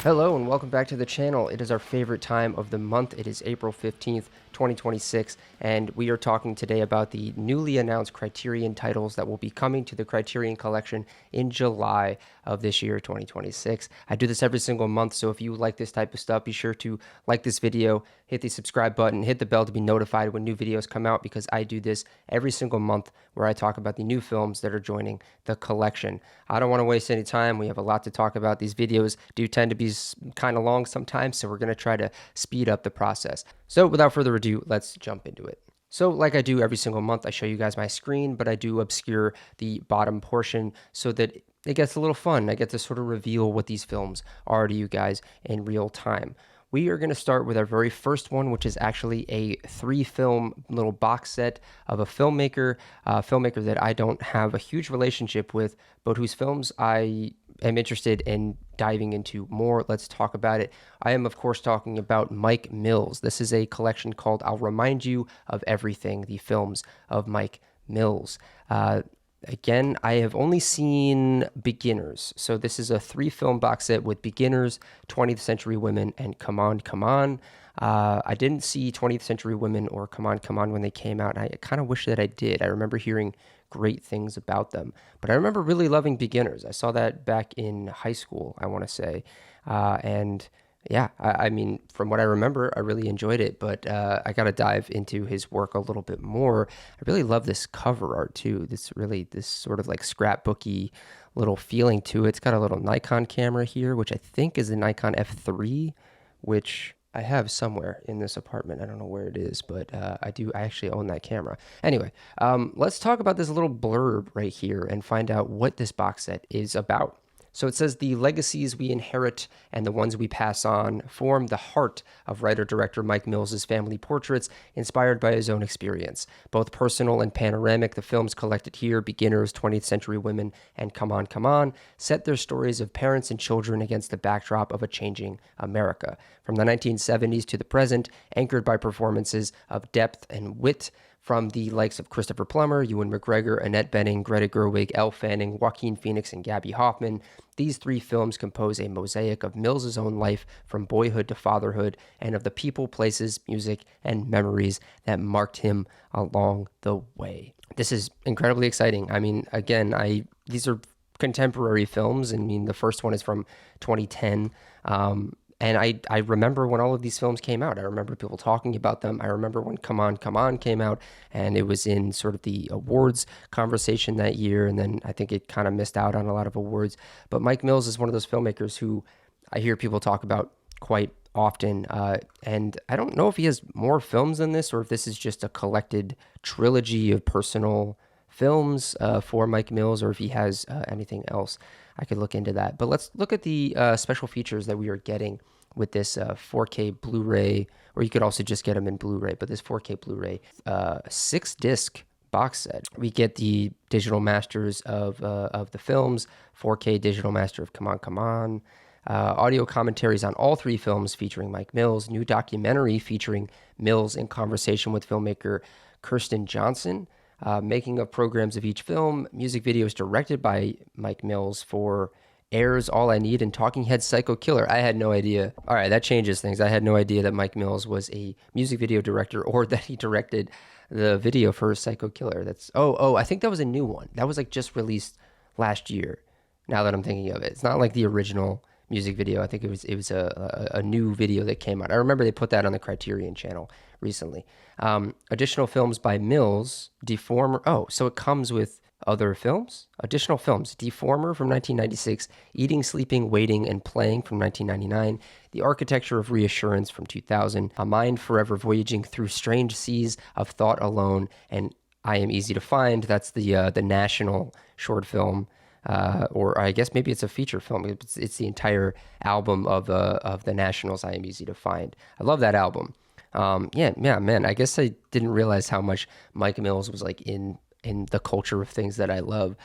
Hello and welcome back to the channel. It is our favorite time of the month. It is April 15th, 2026, and we are talking today about the newly announced Criterion titles that will be coming to the Criterion Collection in July of this year, 2026. I do this every single month, so if you like this type of stuff, be sure to like this video, hit the subscribe button, hit the bell to be notified when new videos come out, because I do this every single month where I talk about the new films that are joining the collection. I don't want to waste any time. We have a lot to talk about. These videos do tend to be kind of long sometimes, so we're going to try to speed up the process. So without further ado, let's jump into it. So like I do every single month, I show you guys my screen, but I do obscure the bottom portion so that it gets a little fun. I get to sort of reveal what these films are to you guys in real time. We are going to start with our very first one, which is actually a 3-film little box set of a filmmaker that I don't have a huge relationship with, but whose films I am interested in diving into more. Let's talk about it. I am, of course, talking about Mike Mills. This is a collection called I'll Remind You of Everything, the films of Mike Mills. Again, I have only seen Beginners. So this is a 3-film box set with Beginners, 20th Century Women, and Come On, Come On. I didn't see 20th Century Women or Come On, Come On when they came out, and I kind of wish that I did. I remember hearing great things about them, but I remember really loving Beginners. I saw that back in high school, I want to say, and yeah, I mean, from what I remember, I really enjoyed it, but I got to dive into his work a little bit more. I really love this cover art too. This sort of like scrapbooky little feeling to it. It's got a little Nikon camera here, which I think is a Nikon F3, which I have somewhere in this apartment. I don't know where it is, but I actually own that camera. Anyway, let's talk about this little blurb right here and find out what this box set is about. So it says, the legacies we inherit and the ones we pass on form the heart of writer-director Mike Mills' family portraits, inspired by his own experience. Both personal and panoramic, the films collected here, Beginners, 20th Century Women, and Come On, Come On, set their stories of parents and children against the backdrop of a changing America. From the 1970s to the present, anchored by performances of depth and wit, from the likes of Christopher Plummer, Ewan McGregor, Annette Bening, Greta Gerwig, Elle Fanning, Joaquin Phoenix, and Gabby Hoffman, these 3 films compose a mosaic of Mills' own life from boyhood to fatherhood, and of the people, places, music, and memories that marked him along the way. This is incredibly exciting. I mean, again, these are contemporary films. I mean, the first one is from 2010. And I remember when all of these films came out. I remember people talking about them. I remember when Come On, Come On came out, and it was in sort of the awards conversation that year, and then I think it kind of missed out on a lot of awards. But Mike Mills is one of those filmmakers who I hear people talk about quite often, and I don't know if he has more films than this or if this is just a collected trilogy of personal films for Mike Mills, or if he has anything else. I could look into that. But let's look at the special features that we are getting with this 4K Blu-ray, or you could also just get them in Blu-ray, but this 4K Blu-ray 6-disc box set. We get the digital masters of the films, 4K digital master of Come On, Come On, audio commentaries on all 3 films featuring Mike Mills, new documentary featuring Mills in conversation with filmmaker Kirsten Johnson, making of programs of each film, music videos directed by Mike Mills for Airs, All I Need, and Talking Heads' Psycho Killer. I had no idea. All right, that changes things. I had no idea that Mike Mills was a music video director, or that he directed the video for Psycho Killer. That's I think that was a new one. That was like just released last year, now that I'm thinking of it. It's not like the original music video. I think it was a new video that came out. I remember they put that on the Criterion channel recently. Additional films by Mills, Deformer. Oh, so it comes with other films? Additional films, Deformer from 1996, Eating, Sleeping, Waiting, and Playing from 1999, The Architecture of Reassurance from 2000, A Mind Forever Voyaging Through Strange Seas of Thought Alone, and I Am Easy to Find. That's the national short film. Or I guess maybe it's a feature film. It's the entire album of the Nationals, I Am Easy to Find. I love that album. Yeah, man, I guess I didn't realize how much Mike Mills was like in the culture of things that I love.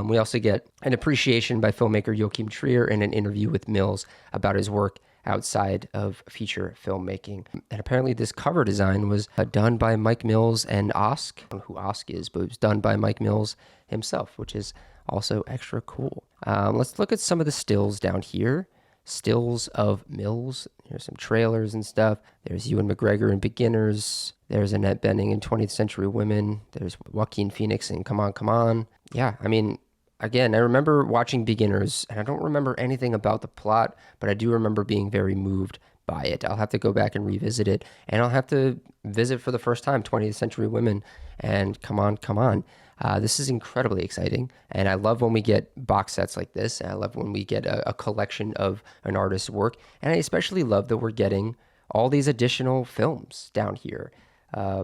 We also get an appreciation by filmmaker Joachim Trier in an interview with Mills about his work outside of feature filmmaking. And apparently this cover design was done by Mike Mills and Osk. I don't know who Osk is, but it was done by Mike Mills himself, which is also extra cool. Let's look at some of the stills down here. stills of Mills. Here's some trailers and stuff. There's Ewan McGregor in Beginners. There's Annette Bening in 20th Century Women. There's Joaquin Phoenix in Come On, Come On. Yeah, I mean, again, I remember watching Beginners, and I don't remember anything about the plot, but I do remember being very moved by it. I'll have to go back and revisit it, and I'll have to visit for the first time 20th Century Women and Come On, Come On. This is incredibly exciting, and I love when we get box sets like this, and I love when we get a collection of an artist's work, and I especially love that we're getting all these additional films down here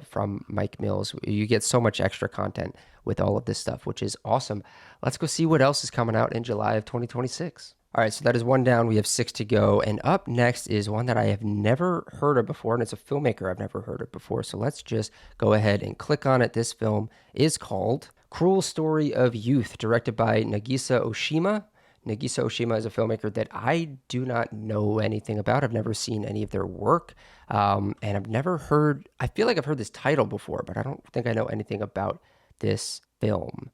from Mike Mills. You get so much extra content with all of this stuff, which is awesome. Let's go see what else is coming out in July of 2026. All right, so that is one down. We have 6 to go. And up next is one that I have never heard of before, and it's a filmmaker I've never heard of before. So let's just go ahead and click on it. This film is called Cruel Story of Youth, directed by Nagisa Oshima. Nagisa Oshima is a filmmaker that I do not know anything about. I've never seen any of their work. And I've never heard, I feel like I've heard this title before, but I don't think I know anything about this film.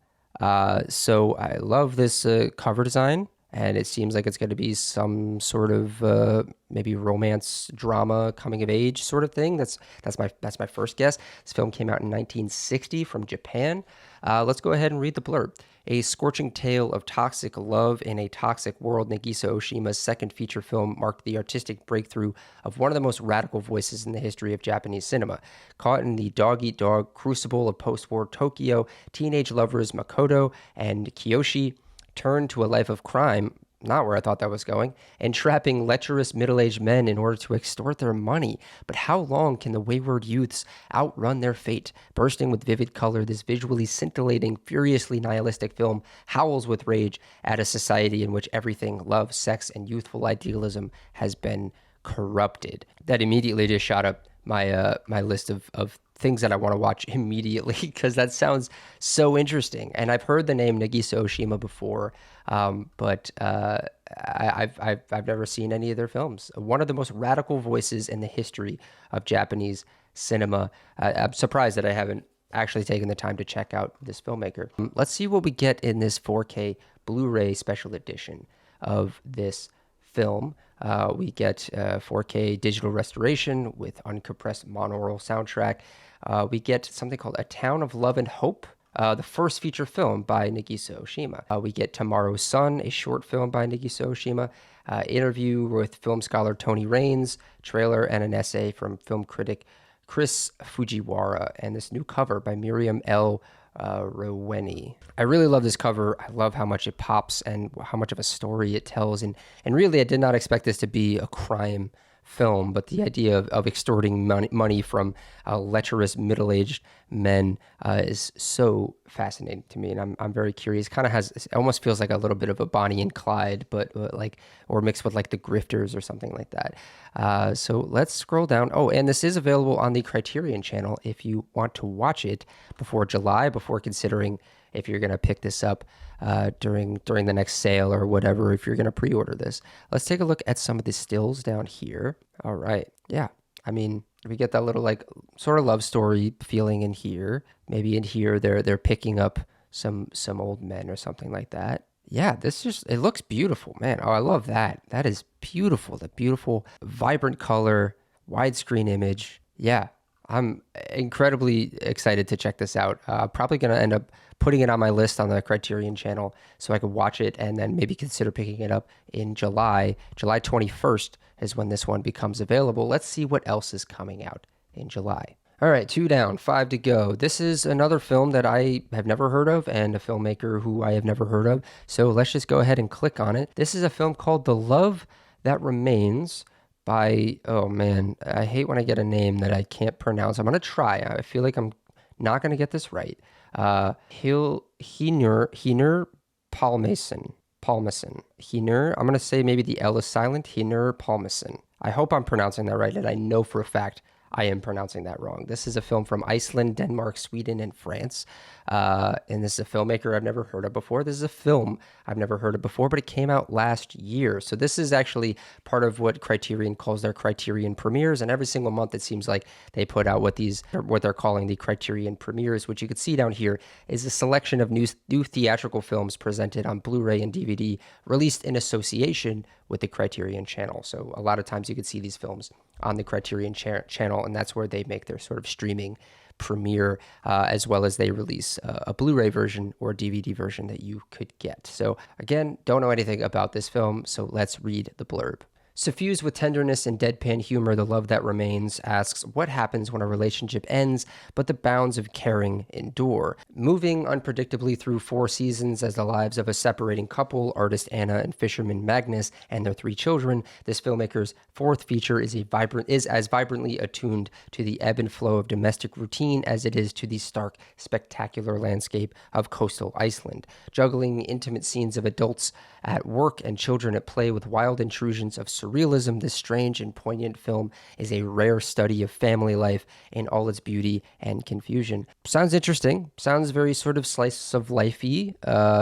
So I love this cover design. And it seems like it's going to be some sort of maybe romance drama coming of age sort of thing. That's my first guess. This film came out in 1960 from Japan. Let's go ahead and read the blurb. A scorching tale of toxic love in a toxic world, Nagisa Oshima's second feature film marked the artistic breakthrough of one of the most radical voices in the history of Japanese cinema. Caught in the dog-eat-dog crucible of post-war Tokyo, teenage lovers Makoto and Kiyoshi turn to a life of crime, not where I thought that was going, entrapping lecherous middle-aged men in order to extort their money. But how long can the wayward youths outrun their fate? Bursting with vivid color, this visually scintillating, furiously nihilistic film howls with rage at a society in which everything, love, sex, and youthful idealism has been corrupted. That immediately just shot up my my list of things that I want to watch immediately, because that sounds so interesting. And I've heard the name Nagisa Oshima before, but I've never seen any of their films. One of the most radical voices in the history of Japanese cinema. I'm surprised that I haven't actually taken the time to check out this filmmaker. Let's see what we get in this 4K Blu-ray special edition of this film. We get 4K digital restoration with uncompressed monaural soundtrack. We get something called A Town of Love and Hope, the first feature film by Nagisa Oshima. We get Tomorrow's Sun, a short film by Nagisa Oshima, interview with film scholar Tony Raines, trailer and an essay from film critic Chris Fujiwara, and this new cover by Miriam L. Roweni. I really love this cover. I love how much it pops and how much of a story it tells. And really, I did not expect this to be a crime film, but the idea of extorting money from lecherous middle-aged men is so fascinating to me, and I'm very curious. Kind of has, it almost feels like a little bit of a Bonnie and Clyde, but like, or mixed with like the Grifters or something like that. So let's scroll down. Oh, and this is available on the Criterion channel if you want to watch it before July, before considering if you're going to pick this up during the next sale or whatever, if you're going to pre-order this. Let's take a look at some of the stills down here. All right. Yeah. I mean, we get that little like sort of love story feeling in here. Maybe in here they're picking up some old men or something like that. Yeah, it looks beautiful, man. Oh, I love that. That is beautiful. The beautiful, vibrant color, widescreen image. Yeah, I'm incredibly excited to check this out. Probably going to end up putting it on my list on the Criterion channel so I could watch it and then maybe consider picking it up in July. July 21st is when this one becomes available. Let's see what else is coming out in July. All right, 2 down, 5 to go. This is another film that I have never heard of and a filmmaker who I have never heard of. So let's just go ahead and click on it. This is a film called The Love That Remains by, oh man, I hate when I get a name that I can't pronounce. I'm going to try. I feel like I'm not going to get this right. Hinur Palmason. Hinur, I'm going to say maybe the L is silent. Hinur Palmason. I hope I'm pronouncing that right, and I know for a fact I am pronouncing that wrong. This is a film from Iceland, Denmark, Sweden, and France. And this is a filmmaker I've never heard of before. This is a film I've never heard of before, but it came out last year. So this is actually part of what Criterion calls their Criterion premieres. And every single month, it seems like they put out what they're calling the Criterion premieres, which you can see down here is a selection of new theatrical films presented on Blu-ray and DVD, released in association with the Criterion channel. So a lot of times you could see these films on the Criterion channel, and that's where they make their sort of streaming premiere, as well as they release a Blu-ray version or DVD version that you could get. So again, don't know anything about this film, so let's read the blurb. Suffused with tenderness and deadpan humor, The Love That Remains asks what happens when a relationship ends, but the bounds of caring endure. Moving unpredictably through 4 seasons as the lives of a separating couple, artist Anna and fisherman Magnus, and their 3 children, this filmmaker's 4th feature is as vibrantly attuned to the ebb and flow of domestic routine as it is to the stark, spectacular landscape of coastal Iceland. Juggling intimate scenes of adults at work and children at play with wild intrusions of surrealism, this strange and poignant film is a rare study of family life in all its beauty and confusion. Sounds interesting. Sounds very sort of slice of life-y.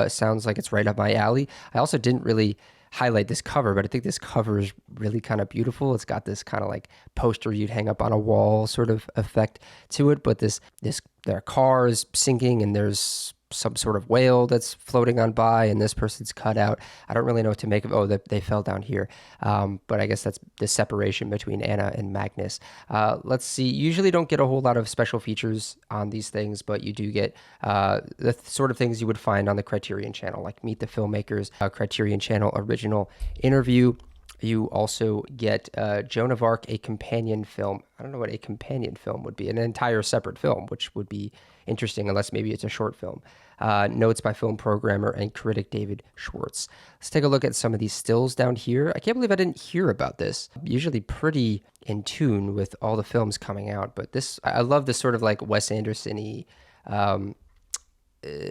Sounds like it's right up my alley. I also didn't really highlight this cover, but I think this cover is really kind of beautiful. It's got this kind of like poster you'd hang up on a wall sort of effect to it, but there are cars sinking and there's some sort of whale that's floating on by, and this person's cut out. I don't really know what to make of. Oh, they fell down here. But I guess that's the separation between Anna and Magnus. Let's see. Usually don't get a whole lot of special features on these things, but you do get the sort of things you would find on the Criterion channel, like Meet the Filmmakers, Criterion channel original interview. You also get Joan of Arc, a companion film. I don't know what a companion film would be. An entire separate film, which would be interesting unless maybe it's a short film. Notes by film programmer and critic David Schwartz. Let's take a look at some of these stills down here. I can't believe I didn't hear about this. I'm usually pretty in tune with all the films coming out, but I love this sort of like Wes Anderson-y,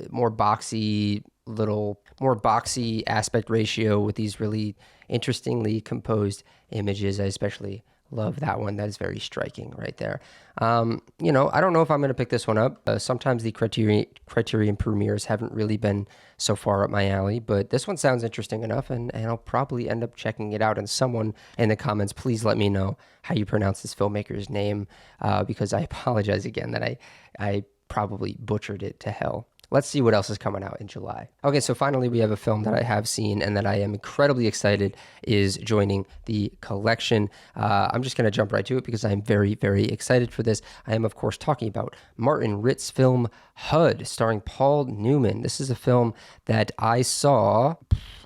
more boxy aspect ratio with these really interestingly composed images. I especially love that one. That is very striking right there. I don't know if I'm going to pick this one up. Sometimes the Criterion premieres haven't really been so far up my alley, but this one sounds interesting enough, and I'll probably end up checking it out. And someone in the comments, please let me know how you pronounce this filmmaker's name, because I apologize again that I probably butchered it to hell. Let's see what else is coming out in July. Okay, so finally we have a film that I have seen and that I am incredibly excited is joining the collection. I'm just going to jump right to it because I'm very, very excited for this. I am, of course, talking about Martin Ritt's film HUD, starring Paul Newman. This is a film that I saw,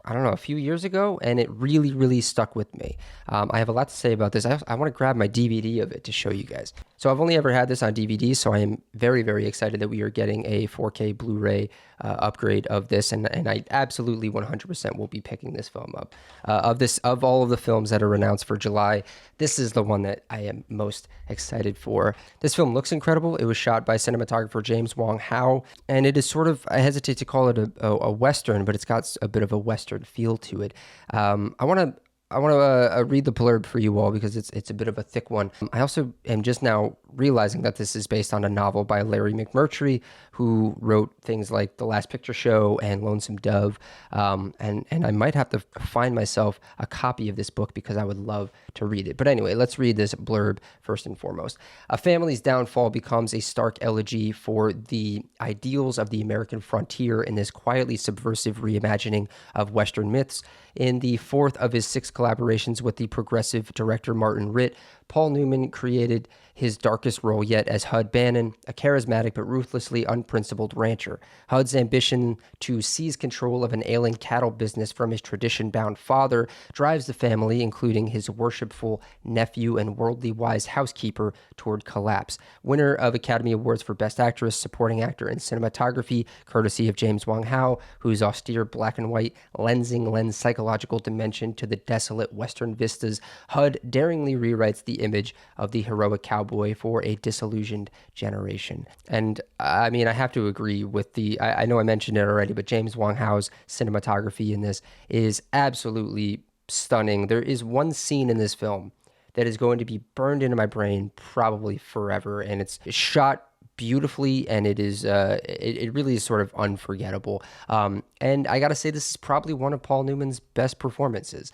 I don't know, a few years ago, and it really, really stuck with me. I have a lot to say about this. I want to grab my DVD of it to show you guys. So I've only ever had this on DVD, so I am very, very excited that we are getting a 4K Blu-ray upgrade of this, and I absolutely 100% will be picking this film up. Of all of the films that are announced for July, this is the one that I am most excited for. This film looks incredible. It was shot by cinematographer James Wong Howe, and it is sort of, I hesitate to call it a Western, but it's got a bit of a Western feel to it. I want to read the blurb for you all because it's a bit of a thick one. I also am just now realizing that this is based on a novel by Larry McMurtry, who wrote things like The Last Picture Show and Lonesome Dove. And I might have to find myself a copy of this book because I would love to read it. But anyway, let's read this blurb first and foremost. A family's downfall becomes a stark elegy for the ideals of the American frontier in this quietly subversive reimagining of Western myths. In the 4th of his 6 collaborations with the progressive director Martin Ritt, Paul Newman created his darkest role yet as Hud Bannon, a charismatic but ruthlessly unprincipled rancher. Hud's ambition to seize control of an ailing cattle business from his tradition-bound father drives the family, including his worshipful nephew and worldly wise housekeeper, toward collapse. Winner of Academy Awards for Best Actress, Supporting Actor, and Cinematography, courtesy of James Wong Howe, whose austere black and white lends psychological dimension to the desolate Western vistas, Hud daringly rewrites the image of the heroic cowboy for a disillusioned generation. And I mean, I have to agree with I know I mentioned it already, but James Wong Howe's cinematography in this is absolutely stunning. There is one scene in this film that is going to be burned into my brain probably forever. And it's shot beautifully, and it really is sort of unforgettable. And I gotta say, this is probably one of Paul Newman's best performances,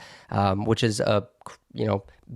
which is a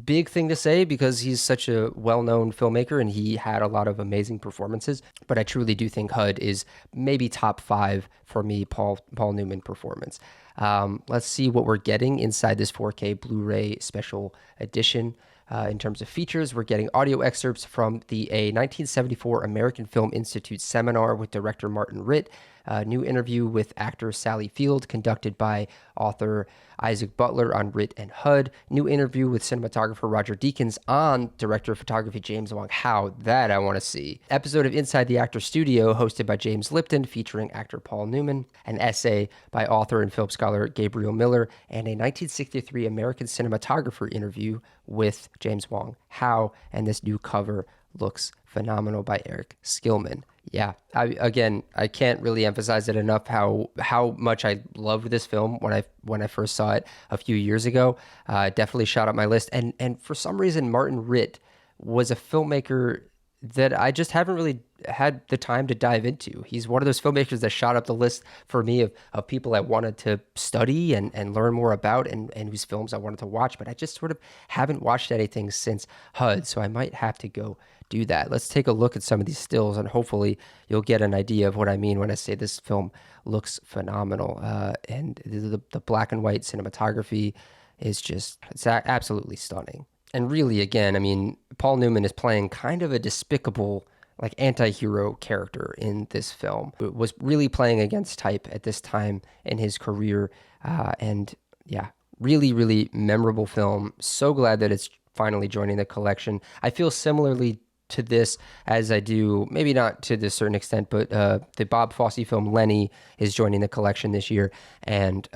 big thing to say because he's such a well-known filmmaker and he had a lot of amazing performances. But I truly do think HUD is maybe top 5 for me Paul Newman performance. Let's see what we're getting inside this 4K Blu-ray special edition. In terms of features, we're getting audio excerpts from a 1974 American Film Institute seminar with director Martin Ritt, a new interview with actor Sally Field conducted by author Isaac Butler on Ritt and HUD, new interview with cinematographer Roger Deakins on director of photography James Wong Howe. That I want to see. Episode of Inside the Actor Studio hosted by James Lipton featuring actor Paul Newman, an essay by author and film scholar Gabriel Miller, and a 1963 American cinematographer interview with James Wong Howe, and this new cover looks phenomenal by Eric Skillman. Yeah, I can't really emphasize it enough how much I loved this film when I first saw it a few years ago. Definitely shot up my list, and for some reason Martin Ritt was a filmmaker that I just haven't really had the time to dive into. He's one of those filmmakers that shot up the list for me of people I wanted to study and learn more about and whose films I wanted to watch, but I just sort of haven't watched anything since HUD, so I might have to go do that. Let's take a look at some of these stills and hopefully you'll get an idea of what I mean when I say this film looks phenomenal. And the black and white cinematography is it's absolutely stunning. And really, again, I mean, Paul Newman is playing kind of a despicable, like, anti-hero character in this film. It was really playing against type at this time in his career. And yeah, really, really memorable film. So glad that it's finally joining the collection. I feel similarly to this as I do, maybe not to this certain extent, but the Bob Fosse film Lenny is joining the collection this year. And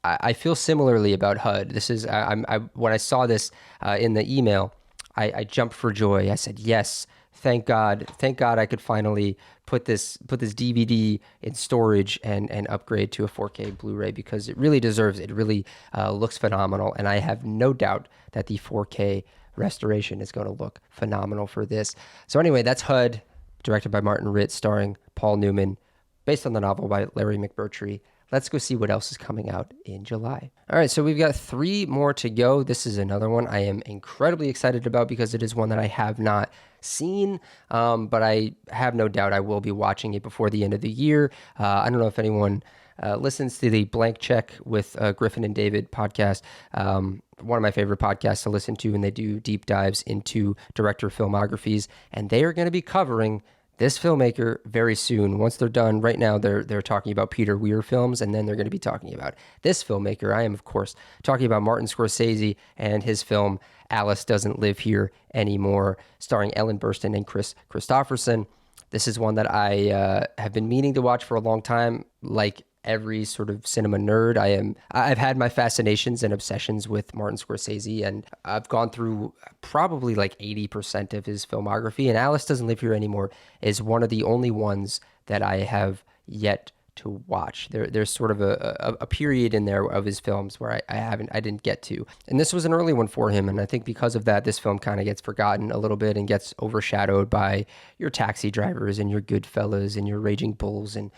I feel similarly about HUD. This is when I saw this in the email, I jumped for joy. I said, yes, thank God I could finally put this DVD in storage and upgrade to a 4K Blu-ray because it really deserves it. It really looks phenomenal, and I have no doubt that the 4K restoration is going to look phenomenal for this. So anyway, that's HUD, directed by Martin Ritt, starring Paul Newman, based on the novel by Larry McMurtry. Let's go see what else is coming out in July. All right, so we've got 3 more to go. This is another one I am incredibly excited about because it is one that I have not seen, but I have no doubt I will be watching it before the end of the year. I don't know if anyone listens to the Blank Check with Griffin and David podcast, one of my favorite podcasts to listen to, and they do deep dives into director filmographies, and they are going to be covering this filmmaker very soon. Once they're done, right now they're talking about Peter Weir films, and then they're going to be talking about this filmmaker. I am, of course, talking about Martin Scorsese and his film Alice Doesn't Live Here Anymore, starring Ellen Burstyn and Chris Christopherson. This is one that I have been meaning to watch for a long time. Like every sort of cinema nerd, I've had my fascinations and obsessions with Martin Scorsese, and I've gone through probably like 80% of his filmography, and Alice Doesn't Live Here Anymore is one of the only ones that I have yet to watch. There's sort of a period in there of his films where I didn't get to, and this was an early one for him, and I think because of that, this film kind of gets forgotten a little bit and gets overshadowed by your Taxi Drivers and your Goodfellas and your Raging Bulls and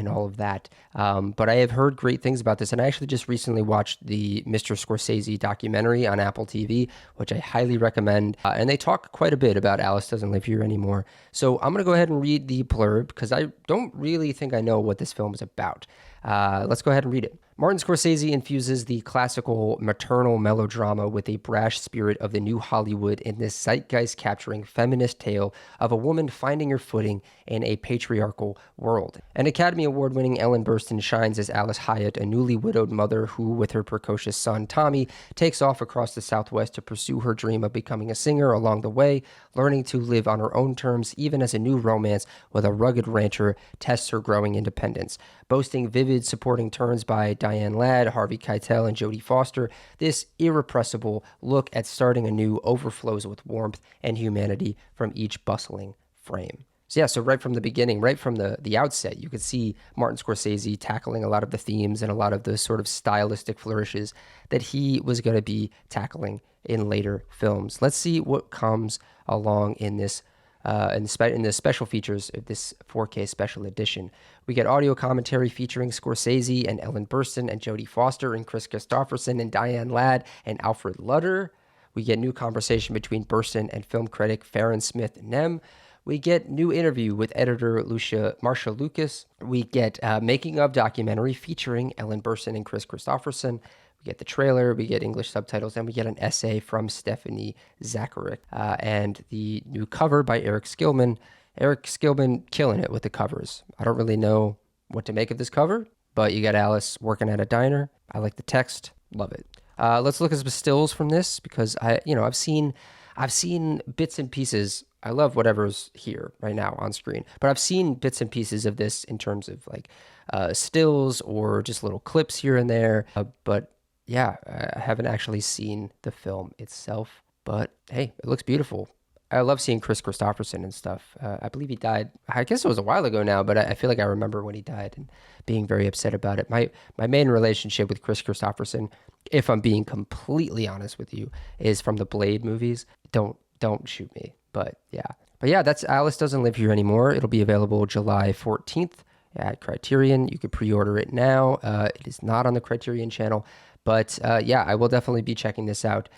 all of that. But I have heard great things about this, and I actually just recently watched the Mr. Scorsese documentary on Apple TV, which I highly recommend, and they talk quite a bit about Alice Doesn't Live Here Anymore. So I'm going to go ahead and read the blurb because I don't really think I know what this film is about. Let's go ahead and read it. Martin Scorsese infuses the classical maternal melodrama with a brash spirit of the new Hollywood in this zeitgeist-capturing feminist tale of a woman finding her footing in a patriarchal world. An Academy Award-winning Ellen Burstyn shines as Alice Hyatt, a newly widowed mother who, with her precocious son Tommy, takes off across the Southwest to pursue her dream of becoming a singer along the way, learning to live on her own terms even as a new romance with a rugged rancher tests her growing independence. Boasting vivid supporting turns by Diane Ladd, Harvey Keitel, and Jodie Foster, this irrepressible look at starting anew overflows with warmth and humanity from each bustling frame. So yeah, so right from the beginning, right from the outset, you could see Martin Scorsese tackling a lot of the themes and a lot of the sort of stylistic flourishes that he was going to be tackling in later films. Let's see what comes along in this in the special features of this 4K special edition. We get audio commentary featuring Scorsese and Ellen Burstyn and Jodie Foster and Chris Christopherson and Diane Ladd and Alfred Lutter. We get new conversation between Burstyn and film critic Farron Smith-Nem. We get new interview with editor Marsha Lucas. We get making of documentary featuring Ellen Burstyn and Chris Christopherson. We get the trailer, we get English subtitles, and we get an essay from Stephanie Zacharek. And the new cover by Eric Skillman. Eric Skillman killing it with the covers. I don't really know what to make of this cover, but you got Alice working at a diner. I like the text. Love it. Let's look at some stills from this because I've seen bits and pieces. I love whatever's here right now on screen, but I've seen bits and pieces of this in terms of like stills or just little clips here and there. But yeah, I haven't actually seen the film itself. But hey, it looks beautiful. I love seeing Chris Christopherson and stuff. I believe he died. I guess it was a while ago now, but I feel like I remember when he died and being very upset about it. My main relationship with Chris Christopherson, if I'm being completely honest with you, is from the Blade movies. Don't shoot me, but yeah, that's Alice Doesn't Live Here Anymore. It'll be available July 14th at Criterion. You could pre-order it now. It is not on the Criterion channel. But yeah, I will definitely be checking this out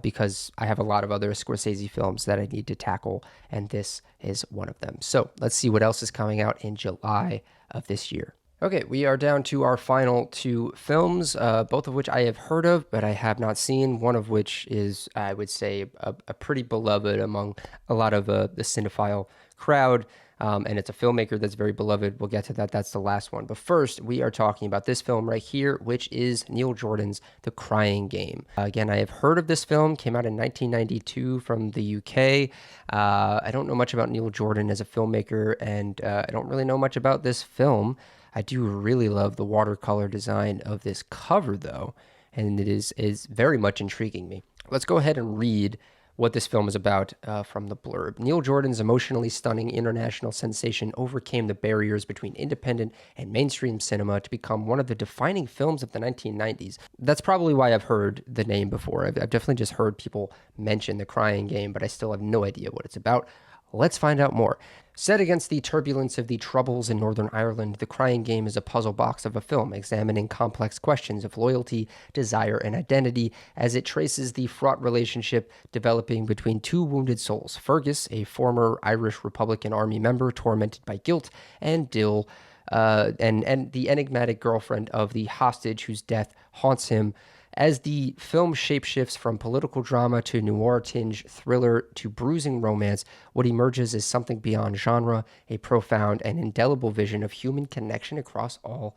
because I have a lot of other Scorsese films that I need to tackle, and this is one of them. So let's see what else is coming out in July of this year. Okay, we are down to our final two films, both of which I have heard of, but I have not seen, one of which is, I would say, a pretty beloved among a lot of the cinephile crowd. And it's a filmmaker that's very beloved. We'll get to that. That's the last one. But first, we are talking about this film right here, which is Neil Jordan's The Crying Game. Again, I have heard of this film. Came out in 1992 from the UK. I don't know much about Neil Jordan as a filmmaker, and I don't really know much about this film. I do really love the watercolor design of this cover, though, and it is very much intriguing me. Let's go ahead and read what this film is about from the blurb. Neil Jordan's emotionally stunning international sensation overcame the barriers between independent and mainstream cinema to become one of the defining films of the 1990s. That's probably why I've heard the name before. I've definitely just heard people mention The Crying Game, but I still have no idea what it's about. Let's find out more. Set against the turbulence of the Troubles in Northern Ireland, The Crying Game is a puzzle box of a film examining complex questions of loyalty, desire, and identity as it traces the fraught relationship developing between two wounded souls, Fergus, a former Irish Republican Army member tormented by guilt, and Dill, and the enigmatic girlfriend of the hostage whose death haunts him. As the film shapeshifts from political drama to noir-tinged thriller to bruising romance, what emerges is something beyond genre, a profound and indelible vision of human connection across all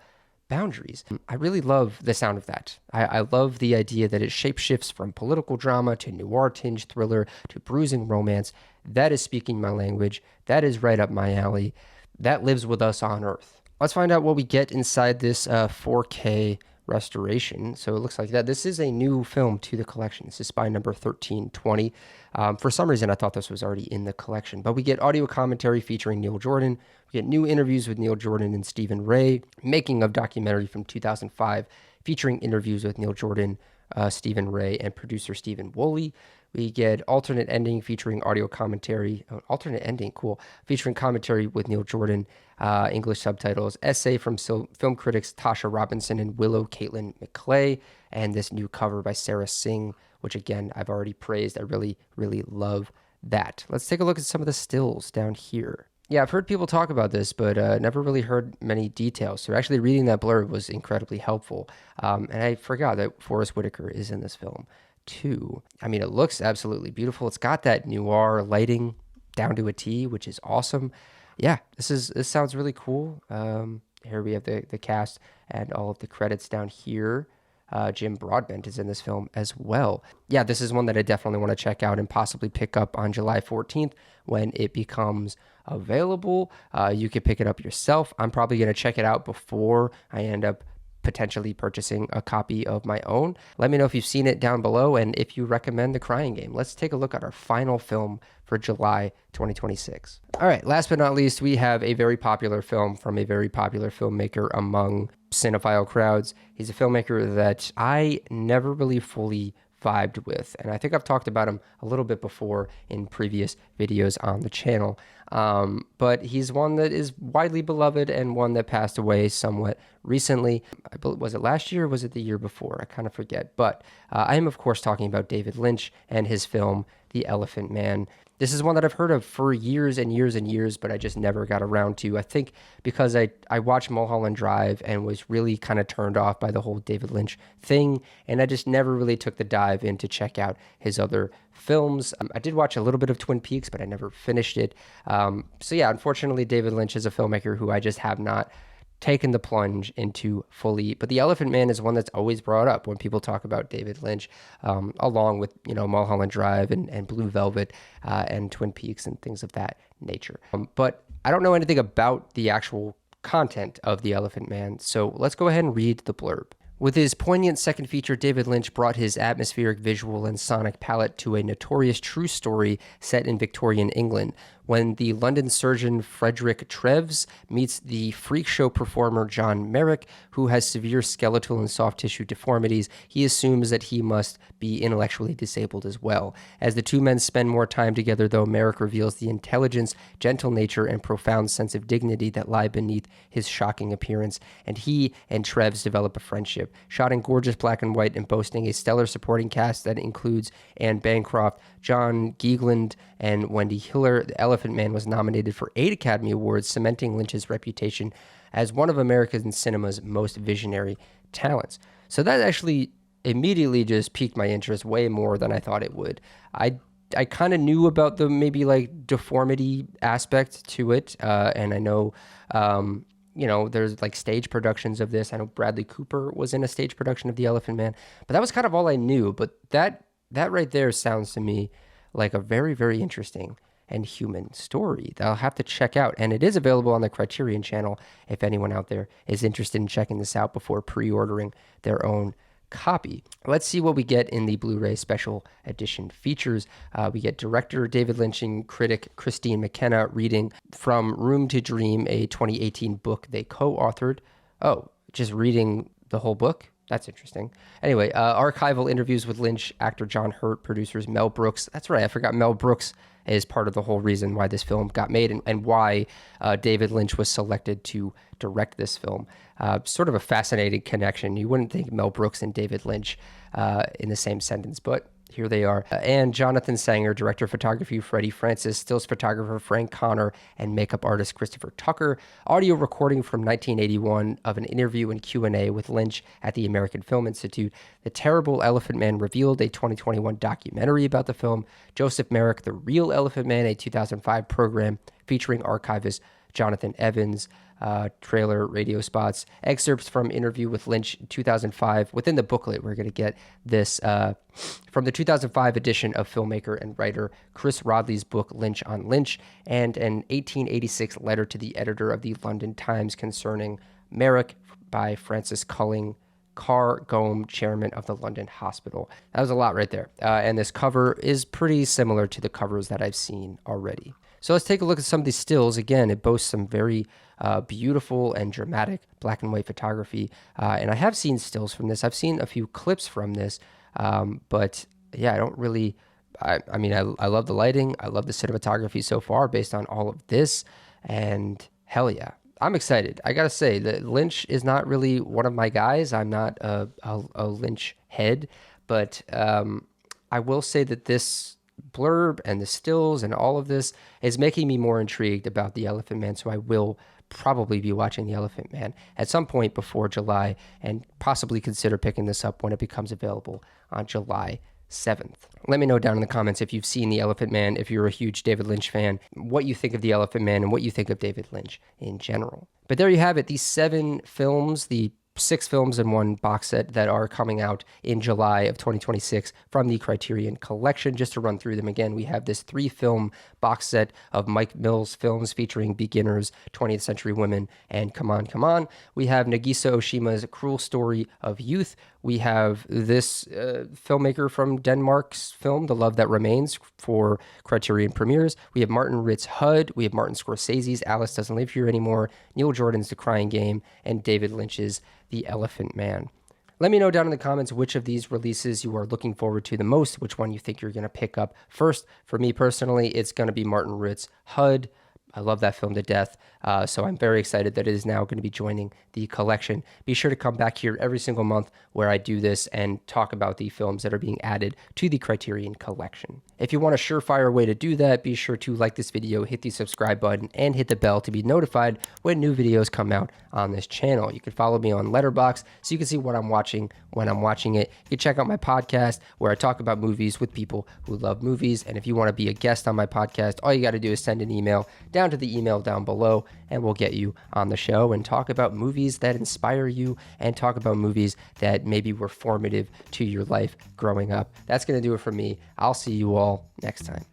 boundaries. I really love the sound of that. I love the idea that it shapeshifts from political drama to noir-tinged thriller to bruising romance. That is speaking my language. That is right up my alley. That lives with us on Earth. Let's find out what we get inside this 4K restoration. So it looks like that. This is a new film to the collection. This is spy number 1320. For some reason, I thought this was already in the collection, but we get audio commentary featuring Neil Jordan. We get new interviews with Neil Jordan and Stephen Ray, making of documentary from 2005 featuring interviews with Neil Jordan, Stephen Ray, and producer Stephen Woolley. We get alternate ending featuring audio commentary. Alternate ending, cool. Featuring commentary with Neil Jordan, English subtitles, essay from film critics Tasha Robinson and Willow Caitlin McClay, and this new cover by Sarah Singh, which again, I've already praised. I really, really love that. Let's take a look at some of the stills down here. Yeah, I've heard people talk about this, but never really heard many details. So actually reading that blurb was incredibly helpful. And I forgot that Forrest Whitaker is in this film too. I mean, it looks absolutely beautiful. It's got that noir lighting down to a T, which is awesome. Yeah, this sounds really cool. Here we have the cast and all of the credits down here. Jim Broadbent is in this film as well. Yeah, this is one that I definitely want to check out and possibly pick up on July 14th when it becomes available. You could pick it up yourself. I'm probably going to check it out before I end up potentially purchasing a copy of my own. Let me know if you've seen it down below and if you recommend The Crying Game. Let's take a look at our final film for July 2026. All right, last but not least, we have a very popular film from a very popular filmmaker among cinephile crowds. He's a filmmaker that I never really fully vibed with, and I think I've talked about him a little bit before in previous videos on the channel, but he's one that is widely beloved and one that passed away somewhat recently. I believe, was it last year or was it the year before? I kind of forget, but I am of course talking about David Lynch and his film The Elephant Man. This is one that I've heard of for years and years and years, but I just never got around to. I think because I watched Mulholland Drive and was really kind of turned off by the whole David Lynch thing, and I just never really took the dive in to check out his other films. I did watch a little bit of Twin Peaks, but I never finished it. So yeah, unfortunately, David Lynch is a filmmaker who I just have not taken the plunge into fully. But The Elephant Man is one that's always brought up when people talk about David Lynch, along with, Mulholland Drive and Blue Velvet and Twin Peaks and things of that nature. But I don't know anything about the actual content of The Elephant Man, so let's go ahead and read the blurb. With his poignant second feature, David Lynch brought his atmospheric visual and sonic palette to a notorious true story set in Victorian England. When the London surgeon Frederick Treves meets the freak show performer John Merrick, who has severe skeletal and soft tissue deformities, he assumes that he must be intellectually disabled as well. As the two men spend more time together, though, Merrick reveals the intelligence, gentle nature, and profound sense of dignity that lie beneath his shocking appearance, and he and Treves develop a friendship. Shot in gorgeous black and white and boasting a stellar supporting cast that includes Anne Bancroft, John Geegland, and Wendy Hiller, The Elephant Man was nominated for 8 Academy Awards, cementing Lynch's reputation as one of American cinema's most visionary talents. So that actually immediately just piqued my interest way more than I thought it would. I kind of knew about the maybe like deformity aspect to it, and I know there's like stage productions of this. I know Bradley Cooper was in a stage production of The Elephant Man, but that was kind of all I knew. But that right there sounds to me like a very, very interesting and human story that I'll have to check out. And it is available on the Criterion channel if anyone out there is interested in checking this out before pre-ordering their own copy. Let's see what we get in the Blu-ray special edition features. We get director David Lynch and critic Christine McKenna reading From Room to Dream, a 2018 book they co-authored. Oh, just reading the whole book? That's interesting. Anyway, archival interviews with Lynch, actor John Hurt, producers Mel Brooks. That's right, I forgot Mel Brooks is part of the whole reason why this film got made and why David Lynch was selected to direct this film. Sort of a fascinating connection. You wouldn't think Mel Brooks and David Lynch in the same sentence, but here they are. And Jonathan Sanger, director of photography Freddie Francis, stills photographer Frank Connor, and makeup artist Christopher Tucker. Audio recording from 1981 of an interview and Q&A with Lynch at the American Film Institute. The Terrible Elephant Man revealed, a 2021 documentary about the film. Joseph Merrick, The Real Elephant Man, a 2005 program featuring archivist Jonathan Evans. Trailer, radio spots, excerpts from interview with Lynch in 2005. Within the booklet, we're going to get this from the 2005 edition of filmmaker and writer Chris Rodley's book, Lynch on Lynch, and an 1886 letter to the editor of the London Times concerning Merrick by Francis Culling, Carr Gome, chairman of the London Hospital. That was a lot right there. And this cover is pretty similar to the covers that I've seen already. So let's take a look at some of these stills. Again, it boasts some very beautiful and dramatic black and white photography. And I have seen stills from this. I've seen a few clips from this. But yeah, I don't really, I love the lighting. I love the cinematography so far based on all of this. And hell yeah, I'm excited. I gotta say that Lynch is not really one of my guys. I'm not a Lynch head, but I will say that this blurb and the stills and all of this is making me more intrigued about The Elephant Man, so I will probably be watching The Elephant Man at some point before July and possibly consider picking this up when it becomes available on July 7th. Let me know down in the comments if you've seen The Elephant Man, if you're a huge David Lynch fan, what you think of The Elephant Man and what you think of David Lynch in general. But there you have it, these 7 films, the 6 films in one box set that are coming out in July of 2026 from the Criterion Collection. Just to run through them again, we have this 3-film box set of Mike Mills films featuring Beginners, 20th Century Women, and Come On, Come On. We have Nagisa Oshima's Cruel Story of Youth. We have this filmmaker from Denmark's film, The Love That Remains, for Criterion premieres. We have Martin Ritt's HUD. We have Martin Scorsese's Alice Doesn't Live Here Anymore, Neil Jordan's The Crying Game, and David Lynch's The Elephant Man. Let me know down in the comments which of these releases you are looking forward to the most, which one you think you're going to pick up first. For me personally, it's going to be Martin Ritt's HUD. I love that film to death, so I'm very excited that it is now going to be joining the collection. Be sure to come back here every single month where I do this and talk about the films that are being added to the Criterion Collection. If you want a surefire way to do that, be sure to like this video, hit the subscribe button, and hit the bell to be notified when new videos come out on this channel. You can follow me on Letterboxd so you can see what I'm watching when I'm watching it. You can check out my podcast where I talk about movies with people who love movies, and if you want to be a guest on my podcast, all you got to do is send an email down to the email down below, and we'll get you on the show and talk about movies that inspire you and talk about movies that maybe were formative to your life growing up. That's going to do it for me. I'll see you all next time.